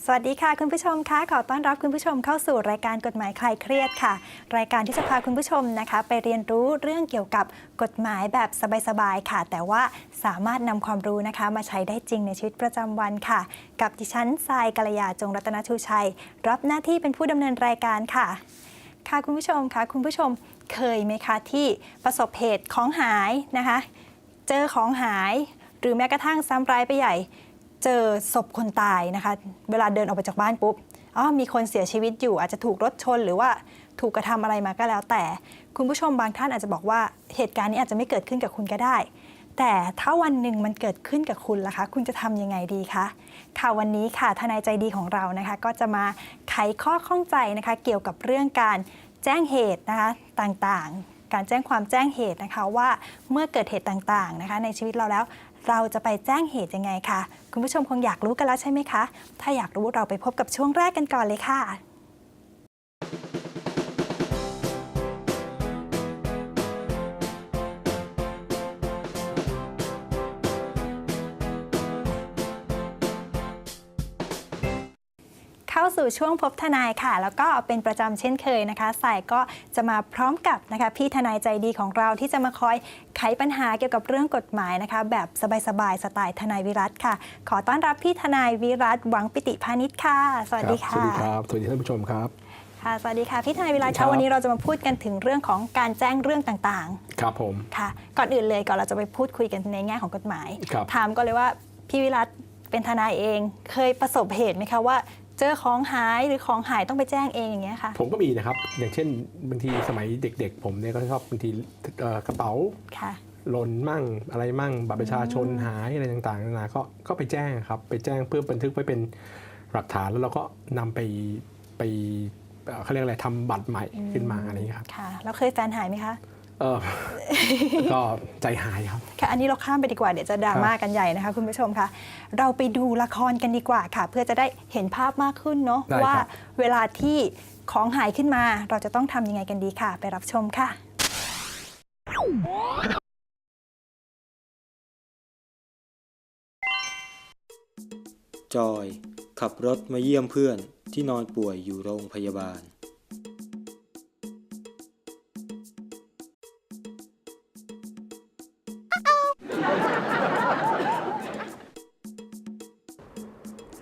สวัสดีค่ะคุณผู้ชมคะขอต้อนรับคุณผู้ชมเข้าสู่รายการกฎหมายคลายเครียดค่ะรายการที่จะพาคุณผู้ชมนะคะไปเรียนรู้เรื่องเกี่ยวกับกฎหมายแบบสบายๆค่ะแต่ว่าสามารถนำความรู้นะคะมาใช้ได้จริงในชีวิตประจำวันค่ะกับดิฉันทรายกัลยาจงรัตนชูชัยรับหน้าที่เป็นผู้ดำเนินรายการค่ะค่ะคุณผู้ชมคะคุณผู้ชมเคยไหมคะที่ประสบเหตุของหายนะคะเจอของหายหรือแม้กระทั่งซ้ำร้ายไปใหญ่เจอศพคนตายนะคะเวลาเดินออกไปจากบ้านปุ๊บมีคนเสียชีวิตอยู่อาจจะถูกรถชนหรือว่าถูกกระทำอะไรมาก็แล้วแต่คุณผู้ชมบางท่านอาจจะบอกว่าเหตุการณ์นี้อาจจะไม่เกิดขึ้นกับคุณก็ได้แต่ถ้าวันหนึ่งมันเกิดขึ้นกับคุณล่ะคะคุณจะทำยังไงดีคะค่ะวันนี้ค่ะทนายใจดีของเรานะคะก็จะมาไขข้อข้องใจนะคะเกี่ยวกับเรื่องการแจ้งเหตุนะคะต่างๆการแจ้งความแจ้งเหตุนะคะว่าเมื่อเกิดเหตุต่างๆนะคะในชีวิตเราแล้วเราจะไปแจ้งเหตุยังไงคะคุณผู้ชมคงอยากรู้กันแล้วใช่ไหมคะถ้าอยากรู้เราไปพบกับช่วงแรกกันก่อนเลยค่ะเข้าสู่ช่วงพบทนายค่ะแล้วก็เป็นประจำเช่นเคยนะคะสายก็จะมาพร้อมกับนะคะพี่ทนายใจดีของเราที่จะมาคอยไขปัญหาเกี่ยวกับเรื่องกฎหมายนะคะแบบสบายๆสไตล์ทนายวิรัตค่ะขอต้อนรับพี่ทนายวิรัตหวังปิติพานิชค่ะสวัสดีค่ะสวัสดีครับสวัสดีท่านผู้ชมครับค่ะสวัสดีค่ะพี่ทนายวิรัตค่ะวันนี้เราจะมาพูดกันถึงเรื่องของการแจ้งเรื่องต่างๆครับผมค่ะก่อนอื่นเลยก่อนเราจะไปพูดคุยกันในแง่ของกฎหมายถามก็เลยว่าพี่วิรัตเป็นทนายเองเคยประสบเหตุไหมคะว่าเจอของหายหรือของหายต้องไปแจ้งเองอย่างเงี้ยค่ะผมก็มีนะครับอย่างเช่นบางทีสมัยเด็กๆผมเนี่ยก็ชอบบางทีกระเป๋าหล่นมั่งอะไรมั่งบัตรประชาชนหายอะไรต่างๆนานาก็ไปแจ้งครับไปแจ้งเพื่อบันทึกไว้เป็นหลักฐานแล้วเราก็นำไปเขาเรียกอะไรทำบัตรใหม่ขึ้นมาอะไรอย่างนี้ครับค่ะแล้วเคยแฟนหายไหมคะก็ใจหายครับค่ะอันนี้เราข้ามไปดีกว่าเดี๋ยวจะดราม่ากันใหญ่นะคะคุณผู้ชมคะเราไปดูละครกันดีกว่าค่ะเพื่อจะได้เห็นภาพมากขึ้นเนาะว่าเวลาที่ของหายขึ้นมาเราจะต้องทำยังไงกันดีค่ะไปรับชมค่ะจอยขับรถมาเยี่ยมเพื่อนที่นอนป่วยอยู่โรงพยาบาล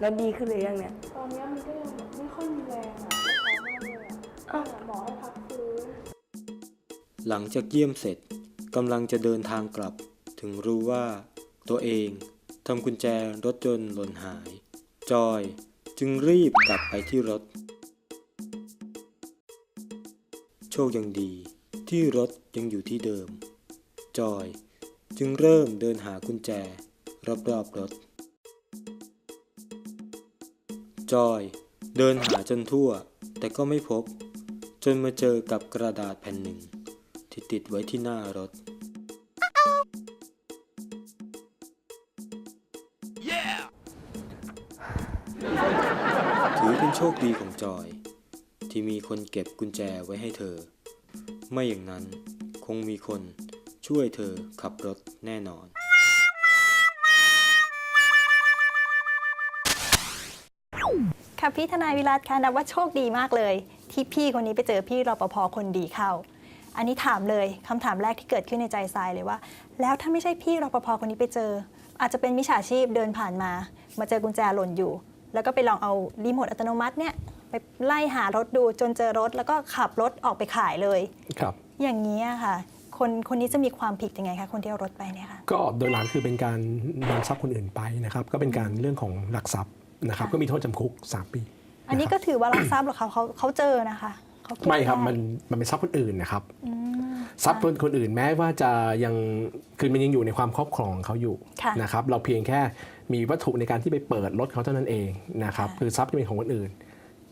แล้วดีขึ้นหรือยังเนี่ยตอนนี้มันก็ยังไม่ค่อยมีแรงอ่ะท้องมากเลยอ่ะหมอให้พักฟื้นหลังจากเยี่ยมเสร็จกำลังจะเดินทางกลับถึงรู้ว่าตัวเองทำกุญแจรถยนต์หล่นหายจอยจึงรีบกลับไปที่รถโชคยังดีที่รถยังอยู่ที่เดิมจอยจึงเริ่มเดินหากุญแจรอบๆรถจอยเดินหาจนทั่วแต่ก็ไม่พบจนมาเจอกับกระดาษแผ่นหนึ่งที่ติดไว้ที่หน้ารถถือเป็นโชคดีของจอยที่มีคนเก็บกุญแจไว้ให้เธอไม่อย่างนั้นคงมีคนช่วยเธอขับรถแน่นอนค่ะพี่ทนายวิรัตค่ะนับว่าโชคดีมากเลยที่พี่คนนี้ไปเจอพี่รปภ.คนดีเข้าอันนี้ถามเลยคำถามแรกที่เกิดขึ้นในใจทรายเลยว่าแล้วถ้าไม่ใช่พี่รปภ.คนนี้ไปเจออาจจะเป็นมิจฉาชีพเดินผ่านมาเจอกุญแจหล่นอยู่แล้วก็ไปลองเอารีโมทอัตโนมัติเนี่ยไปไล่หารถดูจนเจอรถแล้วก็ขับรถออกไปขายเลยครับอย่างนี้ค่ะคนนี้จะมีความผิดยังไงคะคนที่เอารถไปเนี่ยค่ะก็โดยหลักคือเป็นการนำทรัพย์คนอื่นไปนะครับก็เป็นการเรื่องของลักทรัพย์นะครับก็มีโทษจำคุก3 ปีอันนี้ก็ถือว่าลักทรัพย์หรอคะเขาเจอนะคะไม่ครับมันเป็นทรัพย์คนอื่นนะครับทรัพย์คนอื่นแม้ว่าจะยังคือมันยังอยู่ในความครอบครองเขาอยู่นะครับเราเพียงแค่มีวัตถุในการที่ไปเปิดรถเขาเท่านั้นเองนะครับคือทรัพย์ที่เป็นของคนอื่น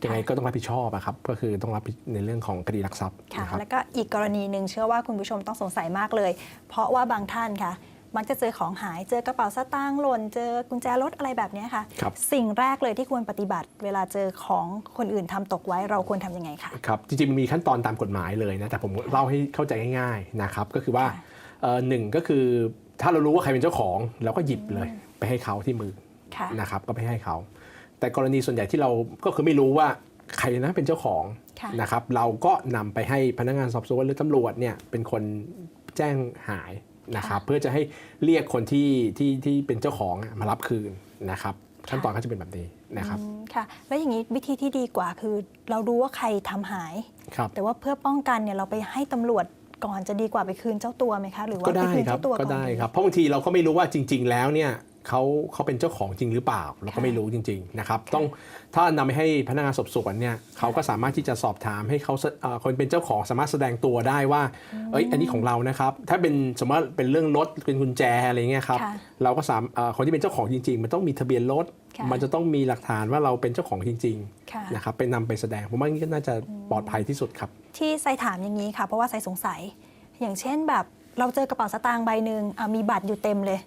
ยังไงก็ต้องรับผิดชอบครับก็คือต้องรับในเรื่องของคดีลักทรัพย์ค่ะแล้วก็อีกกรณีหนึ่งเชื่อว่าคุณผู้ชมต้องสงสัยมากเลยเพราะว่าบางท่านค่ะมักจะเจอของหายเจอกระเป๋าสตางค์หล่นเจอกุญแจรถอะไรแบบนี้ค่ะสิ่งแรกเลยที่ควรปฏิบัติเวลาเจอของคนอื่นทำตกไว้เราควรทำยังไงคะครับจริงๆมันมีขั้นตอนตามกฎหมายเลยนะแต่ผมเล่าให้เข้าใจง่ายๆนะครับก็คือว่าหนึ่งก็คือถ้าเรารู้ว่าใครเป็นเจ้าของเราก็หยิบเลยไปให้เขาที่มือนะครับก็ไปให้เขา แต่กรณีส่วนใหญ่ที่เราก็คือไม่รู้ว่าใครนะเป็นเจ้าของ ค่ะ นะครับเราก็นำไปให้พนักงานสอบสวนหรือตำรวจเนี่ยเป็นคนแจ้งหายนะครับเพื่อจะให้เรียกคนที่เป็นเจ้าของมารับคืนนะครับขั้นตอนก็จะเป็นแบบนี้นะครับ ค่ะแล้วอย่างนี้วิธีที่ดีกว่าคือเรารู้ว่าใครทำหาย ครับ แต่ว่าเพื่อป้องกันเนี่ยเราไปให้ตำรวจก่อนจะดีกว่าไปคืนเจ้าตัวไหมคะหรือว่า ก็ ไป ได้ คืน ครับ เจ้าตัวก่ ก็ อน ได้ครับเพราะบางทีเราก็ไม่รู้ว่าจริง ๆ แล้วเนี่ยเขาเป็นเจ้าของจริงหรือเปล่าเราก็ไม่รู้จริงๆนะครับต้องถ้านำไปให้พนักงานสอบสวนเนี่ยเขาก็สามารถที่จะสอบถามให้เขาคนเป็นเจ้าของสามารถแสดงตัวได้ว่าอันนี้ของเรานะครับถ้าเป็นสมมติว่าเป็นเรื่องรถเป็นกุญแจอะไรเงี้ยครับ ค่ะ เราก็คนที่เป็นเจ้าของจริง ๆ มันต้องมีทะเบียนรถ ค่ะ มันจะต้องมีหลักฐานว่าเราเป็นเจ้าของจริง ค่ะ ๆนะครับไปนำไปแสดงผมว่านี่ก็น่าจะปลอดภัยที่สุดครับ ที่ไซถามอย่างนี้ค่ะเพราะว่าไซสงสัย อย่างเช่นแบบเราเจอกระเป๋าสตางค์ใบหนึ่งมีบัตรอยู่เต็มเลย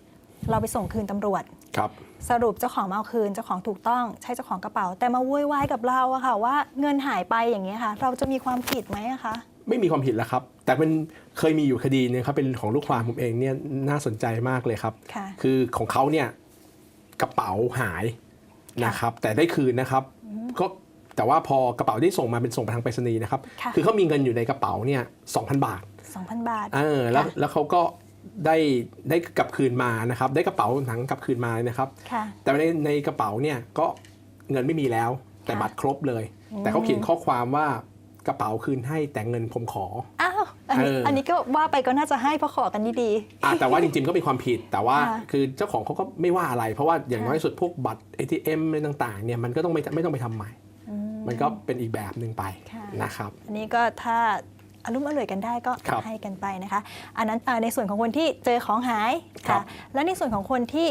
เราไปส่งคืนตำรวจ ครับ สรุปเจ้าของมาเอาคืนเจ้าของถูกต้องใช่เจ้าของกระเป๋า แต่มาโวยวายกับเราอะค่ะว่าเงินหายไปอย่างเงี้ยค่ะ เราจะมีความผิดไหมอะคะ ไม่มีความผิดแล้วครับ แต่มันเคยมีอยู่คดีนึงครับเป็นของลูกความผมเองเนี่ยน่าสนใจมากเลยครับ ค่ะ คือของเขาเนี่ยกระเป๋าหายนะครับ แต่ได้คืนนะครับก็แต่ว่าพอกระเป๋าที่ส่งมาเป็นส่งไปทางไปรษณีย์นะครับ ค่ะ คือเขามีเงินอยู่ในกระเป๋าเนี่ย 2,000 บาท 2,000 บาท แล้ว ค่ะ แล้วเขาก็ได้กลับคืนมานะครับ ได้กระเป๋าหนังกลับคืนมานะครับ ค่ะ แต่ในกระเป๋าเนี่ยก็เงินไม่มีแล้ว แต่ ค่ะ บัตรครบเลย แต่เขาเขียนข้อความว่ากระเป๋าคืนให้แต่เงินผมขอ อ้าวอันนี้ก็ว่าไปก็น่าจะให้เพราะขอกันดี แต่ว่าจริงๆก็เป็นความผิดแต่ว่า ค่ะ คือเจ้าของเขาก็ไม่ว่าอะไร เพราะว่าอย่าง ค่ะ น้อยสุดพวกบัตร ATM อะไรต่างๆเนี่ยมันก็ต้องไม่ต้องไปทำใหม่ มันก็เป็นอีกแบบหนึ่งไป ค่ะ นะครับ อันนี้ก็ถ้าอารมณ์อร่วยกันได้ก็ ครับ ให้กันไปนะคะ อันนั้นในส่วนของคนที่เจอของหาย ครั ค่ะ บ แล้วในส่วนของคนที่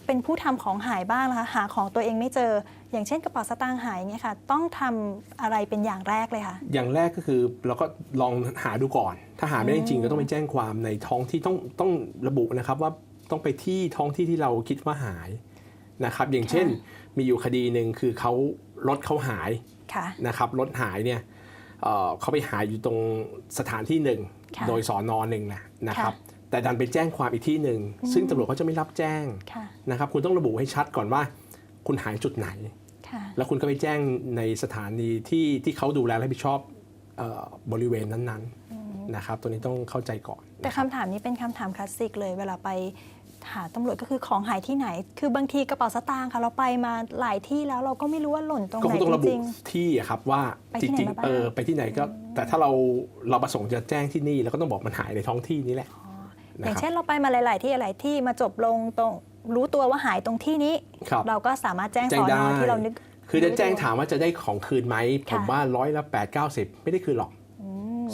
เป็นผู้ทำของหายบ้างนะคะหาของตัวเองไม่เจอ อย่างเช่นกระเป๋าสตางค์หายเนี่ยค่ะ ต้องทำอะไรเป็นอย่างแรกเลยค่ะ อย่างแรกก็คือเราก็ลองหาดูก่อน ถ้าหาไม่ได้จริงก็ต้องไปแจ้งความในท้องที่ต้องระบุนะครับว่าต้องไปที่ท้องที่ที่เราคิดว่าหายนะครับ อย่างเช่นมีอยู่คดีหนึ่งคือรถเขาหาย ค่ะ นะครับรถหายเนี่ยเขาไปหายอยู่ตรงสถานที่หนึ่ง ค่ะ โดยสอนอหนึ่งนะครับ ค่ะ แต่ดันไปแจ้งความอีกที่หนึ่งซึ่งตำรวจเขาจะไม่รับแจ้ง ค่ะ นะครับคุณต้องระบุให้ชัดก่อนว่าคุณหายจุดไหน ค่ะ แล้วคุณก็ไปแจ้งในสถานีที่เขาดูแลและรับผิดชอบบริเวณนั้นๆนะครับตัวนี้ต้องเข้าใจก่อน แต่คำถามนี้เป็นคำถามคลาสสิกเลยเวลาไปหาตำรวจก็คือของหายที่ไหน คือบางทีกระเป๋าสตางค์ค่ะเราไปมาหลายที่แล้วเราก็ไม่รู้ว่าหล่นตรง ก็ ไหน คงต้องระ จ บุ ริง ที่อะครับว่า ไป จ ที่ไหน ริง มาบ้าง ๆไปที่ไหนก็แต่ถ้าเราประสงค์จะแจ้งที่นี่เราก็ต้องบอกมันหายในท้องที่นี้แหละ ๆอย่างเช่นเราไปมาหลาย ๆ ที่มาจบลงตรงรู้ตัวว่าหายตรงที่นี้ ครับ เราก็สามารถแจ้ง แจ้ ส ง อน ได้ อที่เรานึก คือจะแจ้งถามว่าจะได้ของคืนไหมผม ค่ะ ว่า80-90%ไม่ได้คืนหรอก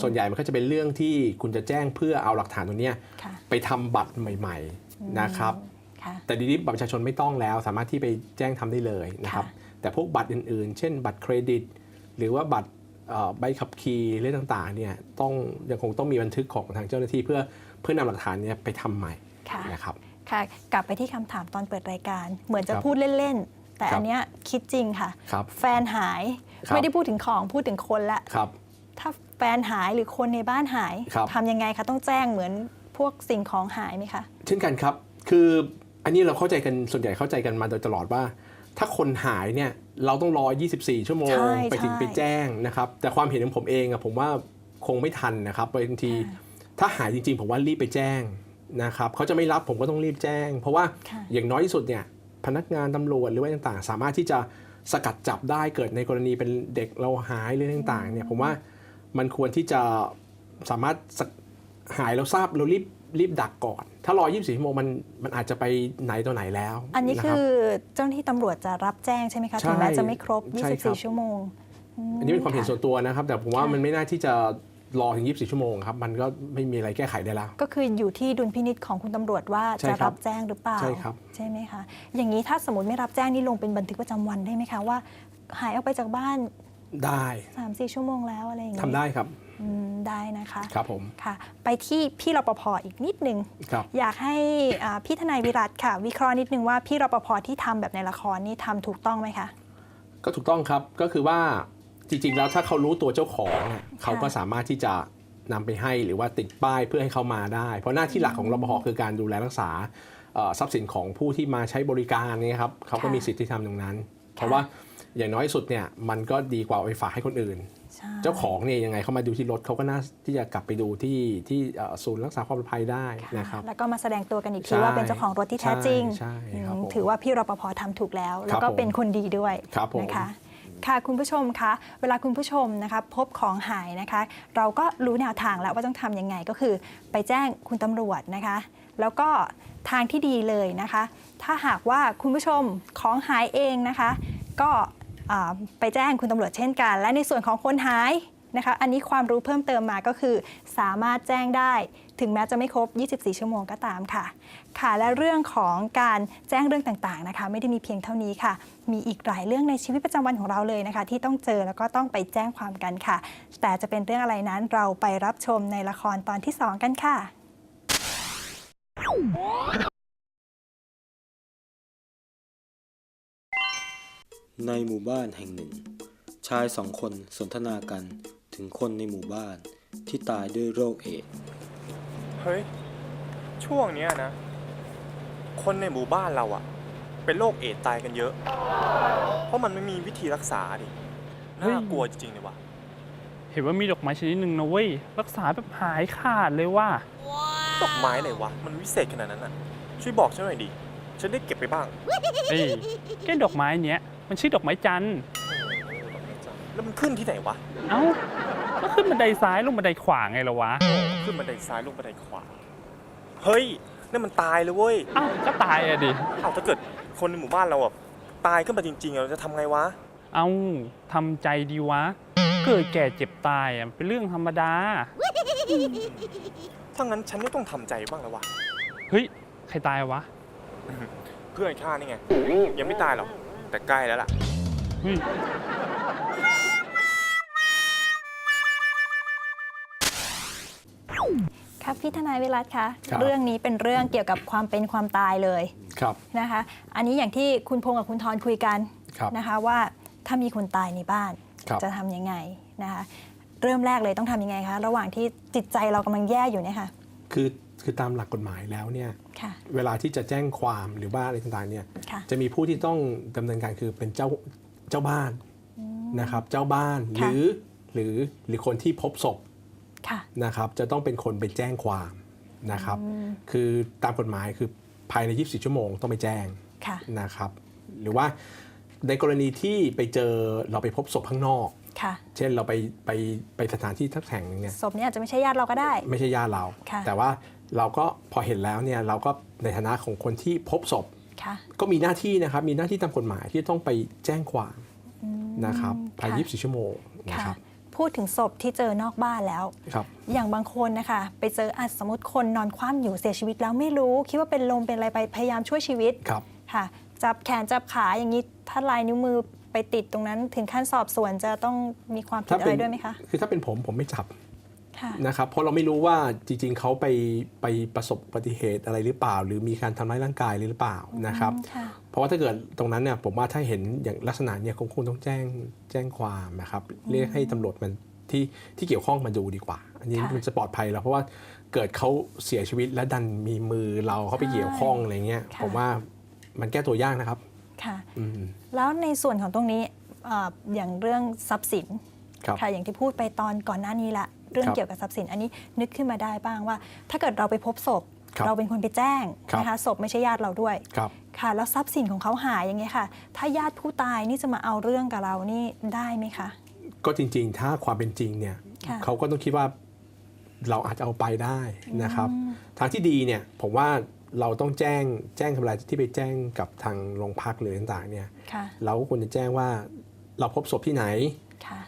ส่วนใหญ่มันก็จะเป็นเรื่องที่คุณจะแจ้งเพื่อเอาหลักฐานตัวเนี้ย ค่ะ ไปทำบัตรใหม่ๆนะครับ ค่ะ แต่ดีนี้บัตรประชาชนไม่ต้องแล้วสามารถที่ไปแจ้งทำได้เลยนะครับ ค่ะ แต่พวกบัตรอื่นๆ เช่นบัตรเครดิต หรือว่าบัตรใบขับขี่เรื่องต่างๆเนี่ยยังคงต้องมีบันทึกของทางเจ้าหน้าที่เพื่อนำหลักฐานเนี้ไปทำใหม่ ค่ะ นะครับ ค่ะ กลับไปที่คำถามตอนเปิดรายการ เหมือนจะ ครับ พูดเล่น ๆ แต่ ครับ อันเนี้ยคิดจริงค่ะ ครับ แฟนหาย ครับ ไม่ได้พูดถึงของพูดถึงคนละ ครับ ถ้าแฟนหายหรือคนในบ้านหาย ครับ ทำยังไงคะต้องแจ้งเหมือนพวกสิ่งของหายไหมคะ เช่นกันครับ คืออันนี้เราเข้าใจกันส่วนใหญ่เข้าใจกันมาโดยตลอดว่า ถ้าคนหายเนี่ยเราต้องรอ 24 ชั่วโมง ใช่ ไปถึง ใช่ ไปแจ้งนะครับ แต่ความเห็นของผมเองอะผมว่าคงไม่ทันนะครับบางทีถ้าหายจริงๆ ผมว่ารีบไปแจ้งนะครับเขาจะไม่รับผมก็ต้องรีบแจ้ง เพราะว่า ค่ะ อย่างน้อยที่สุดเนี่ยพนักงานตำรวจหรือว่าต่างๆ สามารถที่จะสกัดจับได้เกิดในกรณีเป็นเด็กเราหายหรือต่างๆเนี่ยผมว่ามันควรที่จะสามารถหายแล้วทราบเรารีบดักก่อน ถ้ารอ 24 ชั่วโมงมันอาจจะไปไหนต่อไหนแล้ว อันนี้ ะ คื รับ อเจ้าหน้าที่ตำรวจจะรับแจ้งใช่ไหมคะ ใช่ ถึงแม้จะไม่ครบ ใช่ครับ 24 ชั่วโมง อันนี้เป็นความเห็นส่วนตัวนะครับ แต่ผมว่า ค่ะ มันไม่น่าที่จะรอถึง 24 ชั่วโมงครับมันก็ไม่มีอะไรแก้ไขได้แล้ว ก็คืออยู่ที่ดุลพินิจของคุณตำรวจว่า ใช่ จะ ครับ รับแจ้งหรือเปล่า ใช่ครับ ใช่ไหมคะ อย่างนี้ถ้าสมมติไม่รับแจ้งนี่ลงเป็นบันทึกประจำวันได้ไหมคะว่าหายออกไปจากบ้าน ได้ 3-4 ชั่วโมงแล้วอะไรอย่างนี้ ทำได้ครับ ได้นะคะ ครับผม ค่ะ ไปที่พี่รปภอีกนิดนึง ครับ อยากให้พี่ทนายวิรัตค่ะ วิเคราะห์นิดนึงว่าพี่รปภที่ทำแบบในละครนี่ทำถูกต้องไหมคะ ก็ถูกต้องครับก็คือว่าจริงๆแล้วถ้าเขารู้ตัวเจ้าของเนี่ยเขาก็สามารถที่จะนำไปให้หรือว่าติดป้ายเพื่อให้เขามาได้ เพราะหน้าที่หลักของรปภคือการดูแลรักษาทรัพย์สินของผู้ที่มาใช้บริการเนี่ยครับเขาก็ ค่ะ มีสิทธิธรรมตรงนั้น เพราะว่าอย่างน้อยสุดเนี่ยมันก็ดีกว่าเอาไปฝากให้คนอื่น ใช่ เจ้าของเนี่ยยังไงเขามาดูที่รถเขาก็น่าที่จะกลับไปดูที่ศูนย์รักษาความปลอดภัยได้นะครับ แล้วก็มาแสดงตัวกันอีก ใช่ ทีว่าเป็นเจ้าของรถที่แท้จริง ใช่ครับผม ถือว่าพี่รปภทำถูกแล้ว แล้วก็ ครับผม เป็นคนดีด้วย ครับผม นะคะค่ะคุณผู้ชมคะเวลาคุณผู้ชมนะคะพบของหายนะคะ เราก็รู้แนวทางแล้วว่าต้องทำยังไงก็คือไปแจ้งคุณตำรวจนะคะ แล้วก็ทางที่ดีเลยนะคะ ถ้าหากว่าคุณผู้ชมของหายเองนะคะ ก็ไปแจ้งคุณตำรวจเช่นกัน และในส่วนของคนหายนะคะ อันนี้ความรู้เพิ่มเติมมาก็คือสามารถแจ้งได้ถึงแม้จะไม่ครบ 24 ชั่วโมงก็ตามค่ะ ค่ะ และเรื่องของการแจ้งเรื่องต่างๆนะคะ ไม่ได้มีเพียงเท่านี้ค่ะ มีอีกหลายเรื่องในชีวิตประจำวันของเราเลยนะคะ ที่ต้องเจอแล้วก็ต้องไปแจ้งความกันค่ะ แต่จะเป็นเรื่องอะไรนั้นเราไปรับชมในละครตอนที่ 2 กันค่ะ ในหมู่บ้านแห่งหนึ่ง ชายสองคนสนทนากันถึงคนในหมู่บ้านที่ตายด้วยโรคเอดส์ เฮ้ย ช่วงเนี้ยนะ คนในหมู่บ้านเราอะเป็นโรคเอดส์ตายกันเยอะ เพราะมันไม่มีวิธีรักษาดิ เฮ้ย น่ากลัวจริงๆเลยว่ะ เห็นว่ามีดอกไม้ชนิดหนึ่งนะเว้ย รักษาแบบหายขาดเลยว่า ดอกไม้ไหนวะ มันวิเศษขนาดนั้นอะช่วยบอกฉันหน่อยดิ ฉันได้เก็บไปบ้าง เอ้ยแก้ดอกไม้เนี้ยมันชื่อดอกไม้จันทร์ แล้วมันขึ้นที่ไหนวะ เอ้าก็ขึ้นบันไดซ้ายลงบันไดขวาไงล่ะวะ ขึ้นบันไดซ้ายลงบันไดขวา เฮ้ย นั่นมันตายเลยเว้ย เอ้าก็ตายอะดิ เอาถ้าเกิดคนในหมู่บ้านเราอะตายขึ้นมาจริงๆเราจะทำไงวะ เอ้าทำใจดีวะ เกิดแก่เจ็บตายอะเป็นเรื่องธรรมดา ถ้างั้นฉันไม่ต้องทำใจบ้างแล้ววะ เฮ้ย ใครตายวะ เพื่อนข้านี่ไง ยังไม่ตายหรอก แต่ใกล้แล้วล่ะ เฮ้ย ครับพี่ทนายวิรัตคะ ครับ เรื่องนี้เป็นเรื่องเกี่ยวกับความเป็นความตายเลย ครับ นะคะ อันนี้อย่างที่คุณพงษ์กับคุณทรคุยกัน ครับ นะคะว่าถ้ามีคนตายในบ้าน ครับ จะทำยังไงนะคะเริ่มแรกเลยต้องทำยังไงคะระหว่างที่จิตใจเรากำลังแย่อยู่เนี่ยค่ะ คือตามหลักกฎหมายแล้วเนี่ย ค่ะ เวลาที่จะแจ้งความหรือว่าอะไรต่างๆเนี่ย ค่ะ จะมีผู้ที่ต้องดำเนินการคือเป็นเจ้าบ้านนะครับ เจ้าบ้านห ค่ะ รือคนที่พบศพ ค่ะ นะครับ จะต้องเป็นคนไปแจ้งความนะครับ คือตามกฎหมายคือภายใน 24 ชั่วโมงต้องไปแจ้ง ค่ะ นะครับ หรือว่าในกรณีที่ไปเจอเราไปพบศพข้างนอก ค่ะ เช่นเราไปสถานที่ทักแห่งหนึงเนี่ย ศพนี้อาจจะไม่ใช่ญาติเราก็ได้ ไม่ใช่ญาติเรา ค่ะ แต่ว่าเราก็พอเห็นแล้วเนี่ยเราก็ในฐานะของคนที่พบศพ ค่ะ ก็มีหน้าที่นะครับ มีหน้าที่ตามกฎหมายที่ต้องไปแจ้งความนะครับภายใน ค่ะ 24 ชั่วโมงนะ ค่ะ ครับ พูดถึงศพที่เจอนอกบ้านแล้ว ครับ อย่างบางคนนะคะไปเจอสมมติคนนอนคว่ำอยู่เสียชีวิตแล้วไม่รู้คิดว่าเป็นลมเป็นอะไรไปพยายามช่วยชีวิต ครับ ค่ะ จับแขนจับขาอย่างนี้ถ้าลายนิ้วมือไปติดตรงนั้นถึงขั้นสอบสวนจะต้องมีความผิดอะไรด้วยไหมคะ คือถ้าเป็นผมไม่จับ ค่ะ นะครับ เพราะเราไม่รู้ว่าจริงๆเขาไปประสบอุบัติเหตุอะไรหรือเปล่า หรือมีการทำร้ายร่างกายหรือเปล่านะครับ ค่ะ เพราะว่าถ้าเกิดตรงนั้นเนี่ยผมว่าถ้าเห็นอย่างลักษณะเนี่ยคงต้องแจ้งความนะครับ เรียกให้ตำรวจมันที่เกี่ยวข้องมาดูดีกว่า อันนี้ ค่ะ มันจะปลอดภัยแล้วเพราะว่าเกิดเขาเสียชีวิตแล้วดันมีมือเราเข้าไปเกี่ยวข้องอะไรเงี้ย ค่ะ ผมว่ามันแก้ตัวยากนะครับ ค่ะ อืม แล้วในส่วนของตรงนี้อย่างเรื่องทรัพย์สิน ครับ ค่ะอย่างที่พูดไปตอนก่อนหน้านี้ละเรื่อง ครับ เกี่ยวกับทรัพย์สิน อันนี้นึกขึ้นมาได้บ้างว่า ถ้าเกิดเราไปพบศพ ครับ เราเป็นคนไปแจ้ง ครับ นะคะศพไม่ใช่ญาติเราด้วย ครับ ค่ะ แล้วทรัพย์สินของเขาหายอย่างเงี้ยค่ะ ถ้าญาติผู้ตายนี่จะมาเอาเรื่องกับเรานี่ได้ไหมคะ ก็จริงๆ ถ้าความเป็นจริงเนี่ย ค่ะ เขาก็ต้องคิดว่าเราอาจจะเอาไปได้นะครับ ทางที่ดีเนี่ยผมว่าเราต้องแจ้งทำลายที่ไปแจ้งกับทางโรงพักหรือต่างๆเนี่ย ค่ะ เราก็ควรจะแจ้งว่าเราพบศพที่ไหน ค่ะ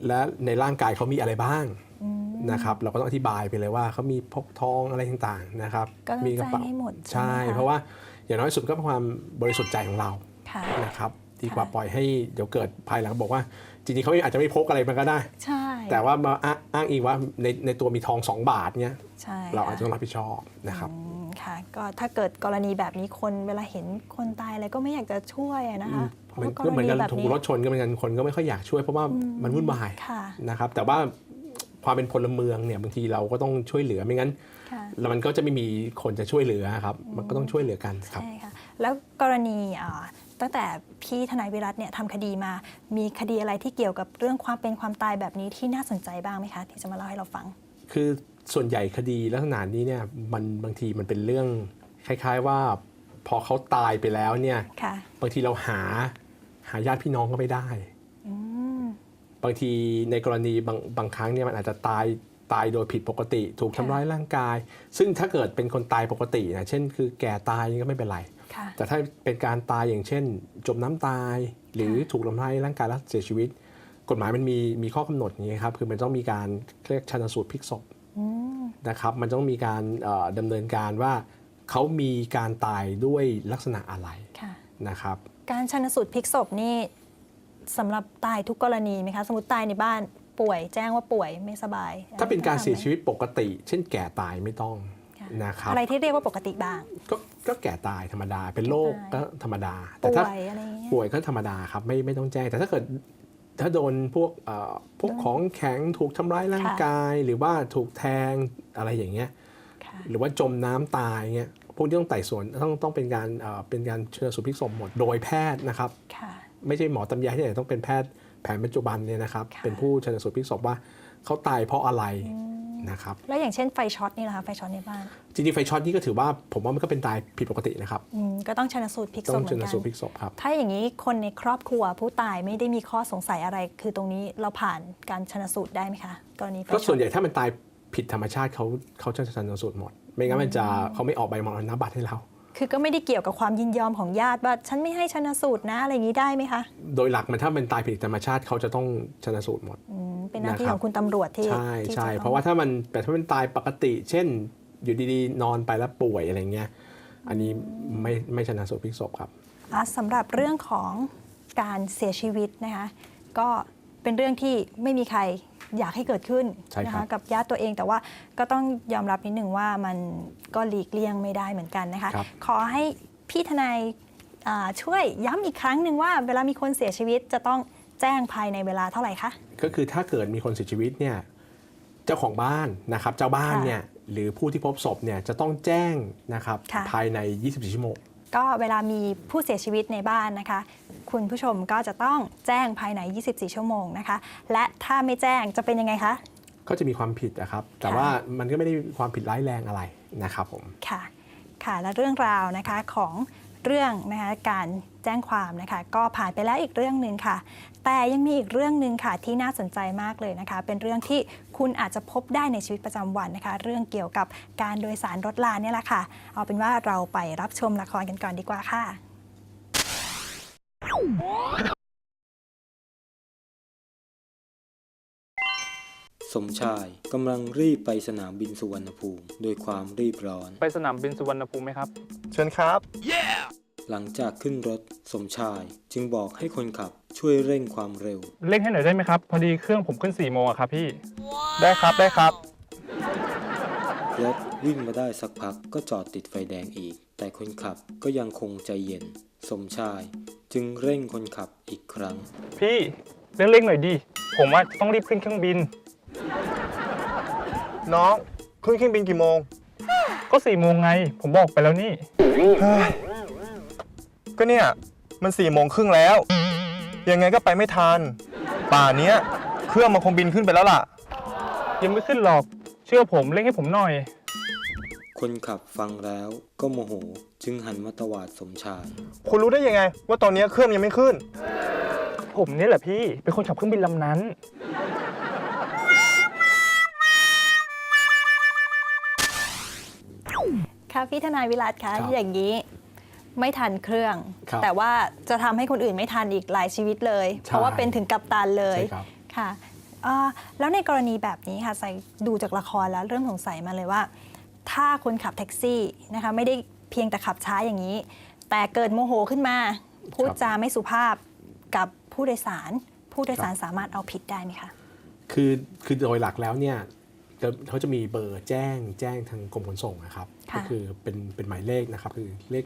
และในร่างกายเขามีอะไรบ้างนะครับ เราก็ต้องอธิบายไปเลยว่าเขามีพกทองอะไรต่างๆนะครับ ก็ต้อง มีกระเป๋า แจ้งให้หมดใช่ ใช่ ไหมคะ เพราะว่าอย่างน้อยสุดก็เป็นความบริสุทธิ์ใจของเรา ค่ะ นะครับดีกว่า ค่ะ ปล่อยให้เดี๋ยวเกิดภายหลังบอกว่าจริงๆเขาอาจจะไม่พกอะไรมาก็ได้ ใช่ แต่ว่ามาอ้างอิงว่าในตัวมีทอง2 บาทเนี่ย ใช่ เราอาจ ค่ะ จะต้องรับผิดชอบนะครับ ค่ะ ก็ถ้าเกิดกรณีแบบนี้คนเวลาเห็นคนตายอะไรก็ไม่อยากจะช่วยอะนะคะเพราะ มัน ว่าก ก็ ร เหมือน ณี กัน แบบ ถูก นี้ รถชนก็เหมือนกันคนก็ไม่ค่อยอยากช่วยเพราะว่ามันวุ่นวาย ค่ะ นะครับแต่ว่าความเป็นพลเมืองเนี่ยบางทีเราก็ต้องช่วยเหลือไม่งั้น ค่ะ แล้วมันก็จะไม่มีคนจะช่วยเหลือครับมันก็ต้องช่วยเหลือกันครับ ใช่ค่ะ แล้วกรณีตั้งแต่พี่ทนายวิรัตเนี่ยทำคดีมา มีคดีอะไรที่เกี่ยวกับเรื่องความเป็นความตายแบบนี้ที่น่าสนใจบ้างไหมคะที่จะมาเล่าให้เราฟัง คือส่วนใหญ่คดีลักษณะนี้เนี่ยมันบางทีมันเป็นเรื่องคล้ายๆว่าพอเขาตายไปแล้วเนี่ย ค่ะ บางทีเราหาญาติพี่น้องก็ไม่ได้ บางทีในกรณีบางครั้งเนี่ยมันอาจจะตายโดยผิดปกติ ถูกทำร้ายร่างกาย ซึ่งถ้าเกิดเป็นคนตายปกตินะเช่นคือแก่ตายนี่ก็ไม่เป็นไร ค่ะ แต่ถ้าเป็นการตายอย่างเช่น จมน้ำตายหรือถูกทำร้ายร่างกายแล้วเสียชีวิต กฎหมายมันมีข้อกำหนดอย่างนี้ครับคือมันต้องมีการเรียกชันสูตรพลิกศพนะครับมันต้องมีการดำเนินการว่าเขามีการตายด้วยลักษณะอะไร ค่ะ นะครับ การชันสูตรพลิกศพนี่สำหรับตายทุกกรณีไหมคะ สมมติตายในบ้านป่วยแจ้งว่าป่วยไม่สบาย ถ้าเป็นการเสียชี วิต วิตปกติ เช่นแก่ตายไม่ต้องนะครับ อะไรที่เรียกว่าปกติบ้าง ก็แก่ตายธรรมดาเป็นโรคก็ธรรมดา แต่ ป่ ถ้า วยอะไรอย่างเงี้ย ป่วยก็ธรรมดาครับไม่ต้องแจ้ง แต่ถ้าเกิดถ้าโดนพวกของแข็งถูกทำร้ายร่างกาย หรือว่าถูกแทงอะไรอย่างเงี้ย ค่ะ หรือว่าจมน้ำตายเงี้ยพวกนี้ต้องไต่สวนต้องเป็นการชันสูตรพลิกศพหมดโดยแพทย์นะครับ ค่ะ ไม่ใช่หมอตำยาที่ไหนต้องเป็นแพทย์แผนปัจจุบันเนี่ยนะครับ ค่ะ เป็นผู้ชันสูตรพลิกศพว่าเขาตายเพราะอะไรนะครับ แล้วอย่างเช่นไฟช็อตนี่แหละคะไฟช็อตในบ้าน จริงๆไฟช็อตนี่ก็ถือว่าผมว่ามันก็เป็นตายผิดปกตินะครับ ก็ต้องชันสูตรพลิกศ ต้ พ อง เหมื ชั อน น กัน สูตรพลิกศพครับ ถ้าอย่างนี้คนในครอบครัวผู้ตายไม่ได้มีข้อสงสัยอะไร คือตรงนี้เราผ่านการชันสูตรได้ไหมคะกรณีไฟ ก็ ช็ ส่ อ วน ต ใหญ่ถ้ามันตายผิดธรรมชาติเขาจะชันสูตรหมด ไม่งั้นเขาไม่ออกใบมรณบัตรให้เรา คือก็ไม่ได้เกี่ยวกับความยินยอมของญาติว่าฉันไม่ให้ชันสูตรนะอะไรอย่างนี้ได้ไหมคะ โดยหลักมันถ้ามันตายผิดธรรมชาติเขาจะต้องชันสูตรหมด เป็นหน้าที่ นะครับ ของคุณตำรวจที่ ใช่ ที่ ใช่ จต้อง เพราะว่าถ้ามันตายปกติ เช่น อยู่ดีๆ นอนไปแล้วป่วยอะไรเงี้ยอันนี้ไม่ชันสูตรพลิกศพครับ สำหรับเรื่องของการเสียชีวิตนะคะก็เป็นเรื่องที่ไม่มีใครอยากให้เกิดขึ้น ใช่ นะ ครั คะ บ กับญาติตัวเองแต่ว่าก็ต้องยอมรับนิดหนึ่งว่ามันก็หลีกเลี่ยงไม่ได้เหมือนกันนะคะ ครับ ขอให้พี่ทนายช่วยย้ำอีกครั้งหนึ่งว่าเวลามีคนเสียชีวิตจะต้องแจ้งภายในเวลาเท่าไหร่คะ ก็คือถ้าเกิดมีคนเสียชีวิตเนี่ยเจ้าของบ้านนะครับเจ้าบ้าน ค่ะ เนี่ยหรือผู้ที่พบศพเนี่ยจะต้องแจ้งนะครับ ค่ะ ภายใน 24 ชั่วโมง ก็เวลามีผู้เสียชีวิตในบ้านนะคะ คุณผู้ชมก็จะต้องแจ้งภายใน 24 ชั่วโมงนะคะ และถ้าไม่แจ้งจะเป็นยังไงคะ ก็จะมีความผิดนะครับ แต่ ค่ะ ว่ามันก็ไม่ได้มีความผิดร้ายแรงอะไรนะครับผม ค่ะ ค่ะและเรื่องราวนะคะของเรื่องนะคะการแจ้งความนะคะก็ผ่านไปแล้วอีกเรื่องหนึ่งค่ะ แต่ยังมีอีกเรื่องหนึ่งค่ะที่น่าสนใจมากเลยนะคะ เป็นเรื่องที่คุณอาจจะพบได้ในชีวิตประจำวันนะคะ เรื่องเกี่ยวกับการโดยสารรถรางเนี่ยแหละค่ะ เอาเป็นว่าเราไปรับชมละครกันก่อนดีกว่าค่ะ สมชายกำลังรีบไปสนามบินสุวรรณภูมิโดยความรีบร้อน ไปสนามบินสุวรรณภูมิไหมครับ เชิญครับ หลังจากขึ้นรถสมชายจึงบอกให้คนขับช่วยเร่งความเร็ว เร่งให้หน่อยได้ไหมครับ พอดีเครื่องผมขึ้น4 โมงอะครับพี่ ได้ครับได้ครับ รถวิ่งมาได้สักพักก็จอดติดไฟแดงอีก แต่คนขับก็ยังคงใจเย็น สมชายจึงเร่งคนขับอีกครั้ง พี่เร่งหน่อยดิ ผมว่าต้องรีบขึ้นเครื่องบิน น้องขึ้นเครื่องบินกี่โมง ก็4 โมงไง ผมบอกไปแล้วนี่ ก็เนี่ยมัน4:30แล้ว ยังไงก็ไปไม่ทัน ป่านเนี้ยเครื่องมันคงบินขึ้นไปแล้วล่ะ ยังไม่ขึ้นหรอก เชื่อผมเร่งให้ผมหน่อย คนขับฟังแล้วก็โมโหจึงหันมาตวาดสมชาย คุณรู้ได้ยังไง ว่าตอนนี้เครื่องยังไม่ขึ้น ผมนี่แหละพี่ เป็นคนขับเครื่องบินลำนั้น ค่ะพี่ทนายวิรัตคะ ครับ อย่างนี้ไม่ทันเครื่อง ครับ แต่ว่าจะทำให้คนอื่นไม่ทันอีกหลายชีวิตเลย เพราะว่าเป็นถึงกัปตันเลย ใช่ครับ ค่ะแล้วในกรณีแบบนี้ค่ะใส่ดูจากละครแล้วเริ่มสงสัยมาเลยว่า ถ้าคนขับแท็กซี่นะคะไม่ได้เพียงแต่ขับช้าอย่างนี้ แต่เกิดโมโหขึ้นมา พูดจาไม่สุภาพกับผู้โดยสาร ผู้โดยสารสามารถเอาผิดได้ไหมคะ คือโดยหลักแล้วเนี่ยเขาจะมีเบอร์แจ้งทางกรมขนส่งนะครับ ค่ะ ก็คือเป็นหมายเลขนะครับคือเลข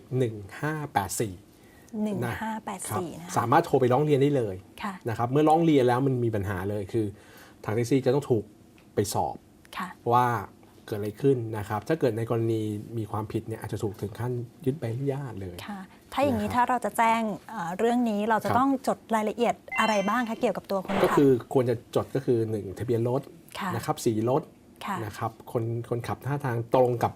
1584 1584นะคะ สามารถโทรไปร้องเรียนได้เลย ค่ะ นะครับเมื่อร้องเรียนแล้วมันมีปัญหาเลยคือทางแท็กซี่จะต้องถูกไปสอบ ค่ะ ว่า เกิดอะไรขึ้นนะครับถ้าเกิดในกรณีมีความผิดเนี่ยอาจจะถูกถึงขั้นยึดใบอนุญาตเลย ค่ะถ้าอย่างนี้ นะครับ ถ้าเราจะแจ้งเรื่องนี้เราจะ ครับ ต้องจดรายละเอียดอะไรบ้างคะเกี่ยวกับตัวคนขับ ก็คือควรจะจดก็คือ 1 ทะเบียนรถ ค่ะ นะครับสีรถ ค่ะ นะครับคนขับท่าทางตรงกั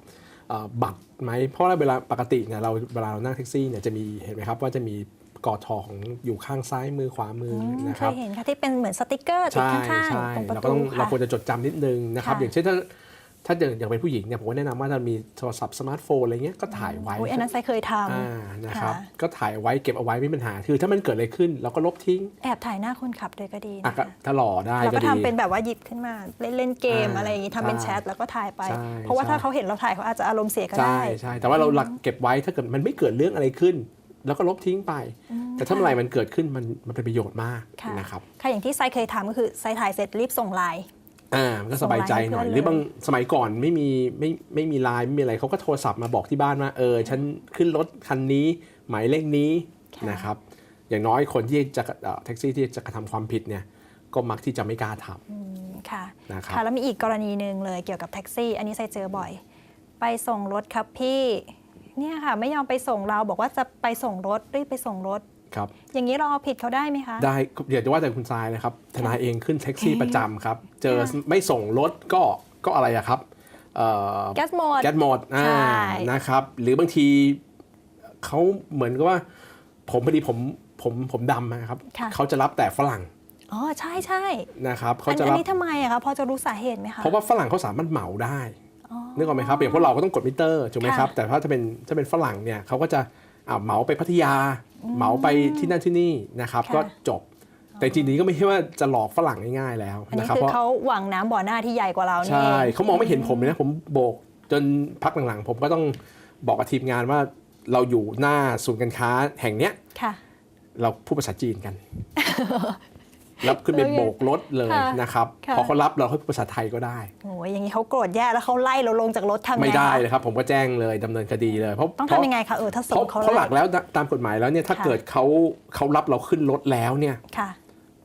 บบัตรไหมเพราะว่าเวลาปกติเนี่ยเวลาเรานั่งแท็กซี่เนี่ยจะมีเห็นไหมครับว่าจะมีกอทอของอยู่ข้างซ้ายมือขวามือนะ เค ครับ ยเห็นค่ะที่เป็นเหมือนสติกเกอร์ติด ใช่ ข้าง ใช่ ๆตรงประ เราก็ ตู ต้องเรา ค่ะ ควรจะจดจำนิดนึงนะครับ ค่ะ อย่างเช่นถ้าอย่างเป็นผู้หญิงเนี่ยผมก็แนะนำว่าถ้ามีโทรศัพท์สมาร์ทโฟนอะไรเงี้ยก็ถ่ายไว้ อุ๊ยอันนั้นไซเคยท นะครับ ค่ะ ก็ถ่ายไว้เก็บเอาไว้ไม่มีปัญหาคือถ้ามันเกิดอะไรขึ้นเราก็ลบทิ้ง ำแอบถ่ายหน้าคนขับด้วยก็ดี อ่ะ นะ ก็ คะ ถ้าหล่อได้ เรา ก็ ก็ ดี ทำเป็นแบบว่าหยิบขึ้นมาเล่นเกม อ่า อะไรอย่างนี้ทำเป็น ใช่ แชทแล้วก็ถ่ายไป ใช่ เพราะว่า ใช่ ถ้าเขาเห็นเราถ่ายเขาอาจจะอารมณ์เสียก็ ใช่ ได้ ใช่แต่ว่าเราหลักเก็บไว้ถ้าเกิดมันไม่เกิดเรื่องอะไรขึ้น แล้วก็ลบทิ้งไป แต่ถ้าเมื่อไหร่มันเกิดขึ้นมันเป็นประโยชน์มาก ค่ะ นะครับ ค่ะอย่างที่ไซเคยทำก็คือไซถ่ายเสร็จรีบส่งไลน์ มันก็สบายใจหน่อย ส่งไลน์ให้เพื่อนเลย หรือบางสมัยก่อนไม่มีไลน์ไม่มีอะไรเขาก็โทรศัพท์มาบอกที่บ้านว่าฉันขึ้นรถคันนี้หมายเลขนี้นะครับอย่างน้อยคนที่จะแท็กซี่ที่จะกระทำความผิดเนี่ยก็มักที่จะไม่กล้าท ค่ะ นะครับ ค่ะแล้วมีอีกกรณีหนึ่งเลยเกี่ยวกับแท็กซี่ อันนี้ไซเจอบ่อย ไปส่งรถครับพี่เนี่ยค่ะไม่ยอมไปส่งเราบอกว่าจะไปส่งรถรีบไปส่งรถ ำครับ อย่างนี้เราเอาผิดเขาได้ไหมคะ ได้เดี๋ยวจะว่าแต่คุณทรายนะครับทนายเองขึ้นแท็กซี่ประจำครับเจอไม่ส่งรถก็อะไรอะครับ แก๊สหมด แก๊สหมด ใช่ นะครับหรือบางทีเขาเหมือนกับว่าผมพอดีผมดำนะครับ ค่ะ เขาจะรับแต่ฝรั่ง อ๋อใช่ใช่ นะครับเขา อัน จะ อัน รับ นี้ทำไมอะคะพอจะรู้สาเหตุไหมคะ เพราะว่าฝรั่งเขาสามารถเหมาได้ อ๋อ นึกออกไหมครับอย่างพวกเราก็ต้องกดมิเตอร์ถูกไหมครับ ค่ะ แต่ถ้าเป็นฝรั่งเนี่ยเขาก็จะเหมาไปพัทยาเหมาไปที่นั่นที่นี่นะครับ ค่ะ ก็จบ แต่จริงๆก็ไม่ใช่ว่าจะหลอกฝรั่งง่ายๆแล้ว อันนี้ นะครับ คือ เพราะ เขาหวังน้ำบ่อหน้าที่ใหญ่กว่าเรานี่ ใช่ เอง เขามองไม่เห็นผมเลยนะผมโบกจนพักหลังๆ ผมก็ต้องบอกกับทีมงานว่าเราอยู่หน้าศูนย์การค้าแห่งเนี้ย ค่ะ เราพูดภาษาจีนกัน แล้วขึ้นไปโบกรถเลย ค่ะ นะครับ ค่ะ พอเขารับเราให้พูดภาษาไทยก็ได้ โอ้ยอย่างนี้เขาโกรธแย่แล้วเขาไล่เราลงจากรถทำไง ไม่ได้ คะ เลยครับ ผมก็แจ้งเลยดำเนินคดีเลยเพราะ ต้องทำยังไงคะถ้าส่งเขา เพราะหลัก ไ แล้วตามกฎหมายแล้วเนี่ยถ้า ค่ะ เกิดเขารับเราขึ้นรถแล้วเนี่ย ค่ะ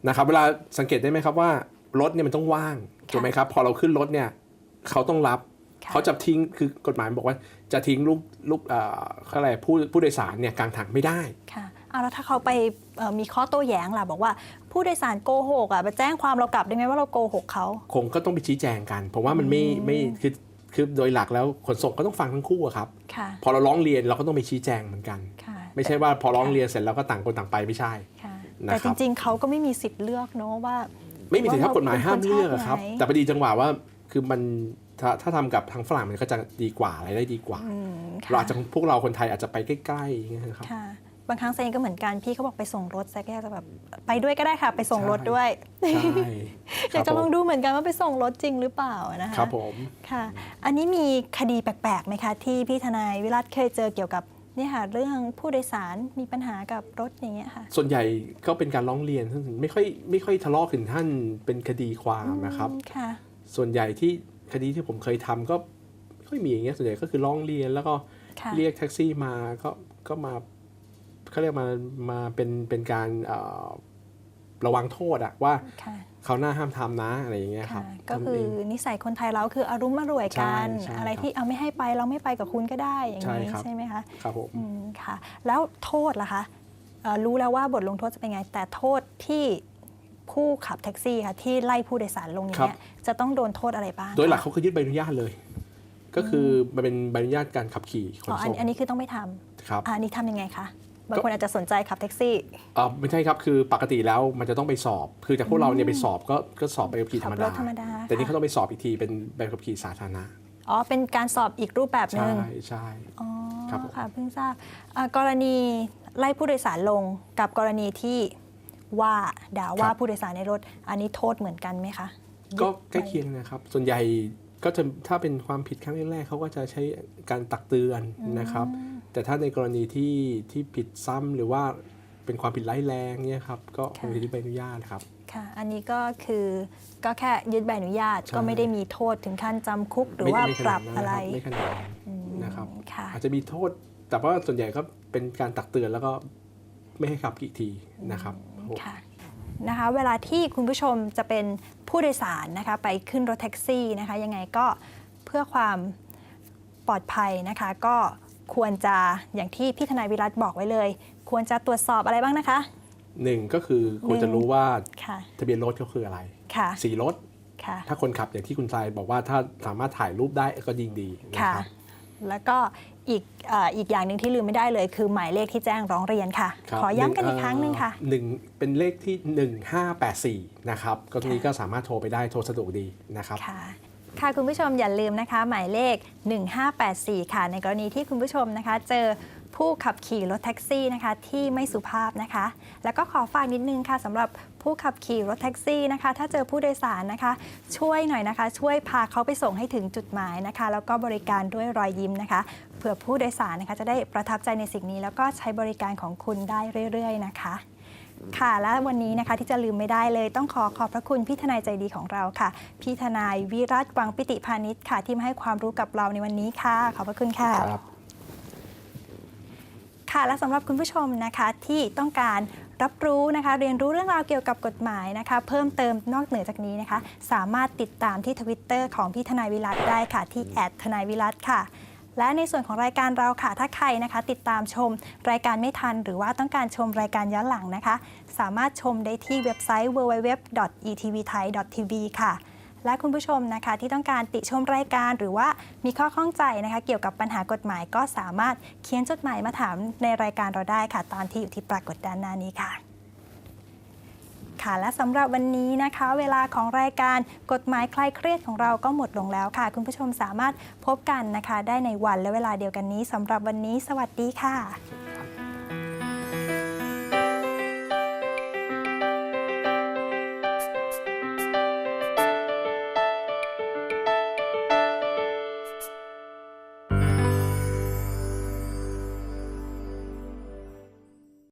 นะครับเวลาสังเกตได้ไหมครับว่ารถเนี่ยมันต้องว่างถูกไหมครับพอเราขึ้นรถเนี่ยเขาต้องรับ ค่ะ เขาจะทิ้งคือกฎหมายบอกว่าจะทิ้งลูกอะไรผู้โดยสารเนี่ยกลางทางไม่ได้ ค่ะเอาแล้วถ้าเขาไปมีข้อโต้แย้งล่ะบอกว่าผู้โดยสารโกหกไปแจ้งความเรากลับได้ไหมว่าเราโกหกเขา คงก็ต้องไปชี้แจงกันผมว่ามันไม่คือโดยหลักแล้วขนส่งก็ต้องฟังทั้งคู่อะครับ ค่ะ พอเราร้องเรียนเราก็ต้องไปชี้แจงเหมือนกัน ค่ะ ไม่ใช่ว่าพอร้องเรียนเสร็จแล้วก็ต่างคนต่างไปไม่ใช่ ค่ะ นะครับ แต่จริงๆเขาก็ไม่มีสิทธิ์เลือกเนอะว่า ไม่มีสิทธิครับ ว่าก ฎหมายห้ามเลือกอะครับ เป็นคนชาติไหน แต่พอดีจังหวะว่าคือมันถ้าทำกับทางฝรั่งมันก็จะดีกว่าอะไรได้ดีกว่า อืมค่ะ เราอาจจะพวกเราคนไทยอาจจะไปใกล้ๆอย่างเงี้ยนะครับ ค่ะ บางครั้งเซนก็เหมือนกันพี่เขาบอกไปส่งรถแซกก็อยากจะแบบไปด้วยก็ได้ค่ะ ไปส่งรถด้วย ใช่ อยากจะลองดูเหมือนกันว่าไปส่งรถจริงหรือเปล่านะคะ ครับผม ค่ะ อันนี้มีคดีแปลกๆไหมคะที่พี่ทนายวิรัตเคยเจอเกี่ยวกับเนี่ยค่ะเรื่องผู้โดยสารมีปัญหากับรถอย่างเงี้ยค่ะ ส่วนใหญ่ก็เป็นการร้องเรียนซึ่งไม่ค่อยทะเลาะถึงท่านเป็นคดีความนะครับ ค่ะ ส่วนใหญ่ที่คดีที่ผมเคยทำก็ไม่ค่อยมีอย่างเงี้ยส่วนใหญ่ก็คือร้องเรียนแล้วก็ ค่ะ เรียกแท็กซี่มาก็มาเขาเรียกมาเป็นการระวังโทษอะว่า ค่ะ เขาหน้าห้ามทำนะอะไรอย่างเงี้ยครั ค่ะ บ ก็คือ ทำเง นิสัยคนไทยเราคืออารุ่มอร่วยกัน ใช่ อะไร ครับ ที่เอาไม่ให้ไปเราไม่ไปกับคุณก็ได้อย่าง ใช่ นี้ ครับ ใช่ไหมคะ ครับผม ค่ะ แล้วโทษล่ะคะรู้แล้วว่าบทลงโทษจะเป็นไง แต่โทษที่ผู้ขับแท็กซี่ค่ะที่ไล่ผู้โดยสารลงอย่างเงี้ยจะต้องโดนโทษอะไรบ้าง โดยหลัก คะ เขาก็ยึดใบอนุญาตเลย ก็คือมันเป็นใบอนุญาตการขับขี่ขน อ๋อ ส่ง อันนี้คือต้องไม่ทำ ครับ อันนี้ทำยังไงคะบางคนอาจจะสนใจขับแท็กซี่ ไม่ใช่ครับคือปกติแล้วมันจะต้องไปสอบ คือจากพวกเราเนี่ยไปสอบก็สอบใบขับขี่ธรรม ขับร ดา ถธรรมดา แต่นี่ ค่ะ เขาต้องไปสอบอีกทีเป็นใบขับขี่สาธารณะ อ๋อเป็นการสอบอีกรูปแบบห ใช่ นึ่ง ใช่ อ๋อ ครับผม ค่ะเพิ่งทราบกรณีไล่ผู้โดยสารลงกับกรณีที่ว่าด่าว่าผู้โดยสารในรถ อันนี้โทษเหมือนกันไหมคะ ก็ใกล้เคียงนะครับ ส่วนใหญ่ก็จะถ้าเป็นความผิดครั้งแรกๆเขาก็จะใช้การตักเตือนนะครับ แต่ถ้าในกรณีที่ผิดซ้ำหรือว่าเป็นความผิดร้ายแรงเนี่ยครับก็คงจะยึดใบอนุญาตครับ ค่ะ อันนี้ก็คือก็แค่ยึดใบอนุญาต ใช่ ก็ไม่ได้มีโทษถึงขั้นจำคุกหรือว่า ไม่ ปรับอะไร ไม่ขนาดนั้นนะครับ ค่ะ อาจจะมีโทษ แต่ว่าส่วนใหญ่ก็เป็นการตักเตือนแล้วก็ไม่ให้ขับกี่ทีนะครับ ค่ะนะคะเวลาที่คุณผู้ชมจะเป็นผู้โดยสารนะคะไปขึ้นรถแท็กซี่นะคะยังไงก็ เพื่อความปลอดภัยนะคะก็ควรจะอย่างที่พี่ทนายวิรัตบอกไว้เลย ควรจะตรวจสอบอะไรบ้างนะคะ หนึ่งก็คือควรจะรู้ว่า ค่ะ ทะเบียนรถก็คืออะไร ค่ะ สีรถ ค่ะ ถ้าคนขับอย่างที่คุณทรายบอกว่าถ้าสามารถถ่ายรูปได้ก็ยิ่งดีนะ ค่ะ ครับ แล้วก็อีกอย่างหนึ่งที่ลืมไม่ได้เลย คือหมายเลขที่แจ้งร้องเรียนค่ะ ครับ ขอย้ำกันอีกครั้งหนึ่งค่ะ หนึ่งเป็นเลขที่ 1584 นะครับก็ตรงนี้ก็สามารถโทรไปได้โทรสะดวกดีนะครับ ค่ะค่ะคุณผู้ชมอย่าลืมนะคะหมายเลข 1584 ค่ะในกรณีที่คุณผู้ชมนะคะเจอผู้ขับขี่รถแท็กซี่นะคะที่ไม่สุภาพนะคะแล้วก็ขอฝากนิดนึงค่ะสำหรับผู้ขับขี่รถแท็กซี่นะคะถ้าเจอผู้โดยสารนะคะช่วยหน่อยนะคะช่วยพาเขาไปส่งให้ถึงจุดหมายนะคะแล้วก็บริการด้วยรอยยิ้มนะคะเผื่อผู้โดยสารนะคะจะได้ประทับใจในสิ่งนี้แล้วก็ใช้บริการของคุณได้เรื่อยๆนะคะค่ะและวันนี้นะคะที่จะลืมไม่ได้เลยต้องขอบพระคุณพี่ทนายใจดีของเราค่ะพี่ทนายวิรัตวังปิติพานิชค่ะที่มาให้ความรู้กับเราในวันนี้ค่ะขอบพระคุณค่ะ ครับ ค่ะและสำหรับคุณผู้ชมนะคะที่ต้องการรับรู้นะคะเรียนรู้เรื่องราวเกี่ยวกับกฎหมายนะคะเพิ่มเติมนอกเหนือจากนี้นะคะสามารถติดตามที่ Twitter ของพี่ทนายวิรัตได้ค่ะที่ทนายวิรัตค่ะและในส่วนของรายการเราค่ะถ้าใครนะคะติดตามชมรายการไม่ทันหรือว่าต้องการชมรายการย้อนหลังนะคะสามารถชมได้ที่เว็บไซต์ www.etvthai.tv ค่ะและคุณผู้ชมนะคะที่ต้องการติชมรายการหรือว่ามีข้อข้องใจนะคะเกี่ยวกับปัญหากฎหมายก็สามารถเขียนจดหมายมาถามในรายการเราได้ค่ะตามที่อยู่ที่ปรากฏด้านหน้านี้ค่ะค่ะและสำหรับวันนี้นะคะเวลาของรายการกฎหมายคลายเครียดของเราก็หมดลงแล้วค่ะคุณผู้ชมสามารถพบกันนะคะได้ในวันและเวลาเดียวกันนี้สำหรับวันนี้สวัสดีค่ะ